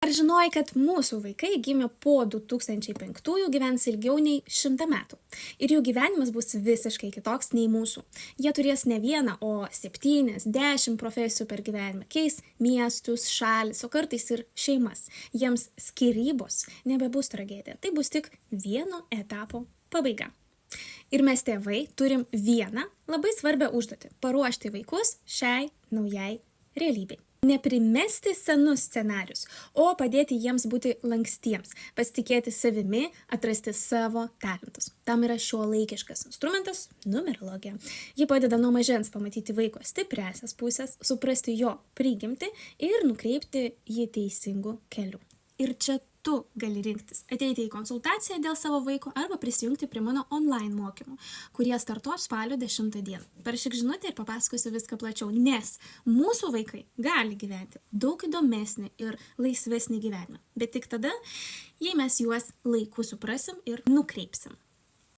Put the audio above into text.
Ar žinojai, kad mūsų vaikai gimę po 2005 gyvens ilgiau nei 100 metų? Ir jų gyvenimas bus visiškai kitoks nei mūsų. Jie turės ne vieną, o 7, 10 profesijų per gyvenimą. Keis miestus, šalis, o kartais ir šeimas. Jiems skyrybos nebebus tragedija. Tai bus tik vieno etapo pabaiga. Ir mes tėvai turim vieną labai svarbią užduotį – paruošti vaikus šiai naujai realybei. Neprimesti senus scenarius, o padėti jiems būti lankstiems, pasitikėti savimi, atrasti savo talentus. Tam yra šiuolaikiškas instrumentas – numerologija. Ji padeda nuo mažens pamatyti vaiko stipriąsias pusės, suprasti jo prigimtį ir nukreipti jį teisingu keliu. Ir čia tu gali rinktis ateiti į konsultaciją dėl savo vaiko arba prisijungti prie mano online mokymų, kurie startuos spalio 10 dieną. Parašyk žinutę ir papasakosiu viską plačiau, nes mūsų vaikai gali gyventi daug įdomesnį ir laisvesnį gyvenimą. Bet tik tada, jei mes juos laiku suprasim ir nukreipsim.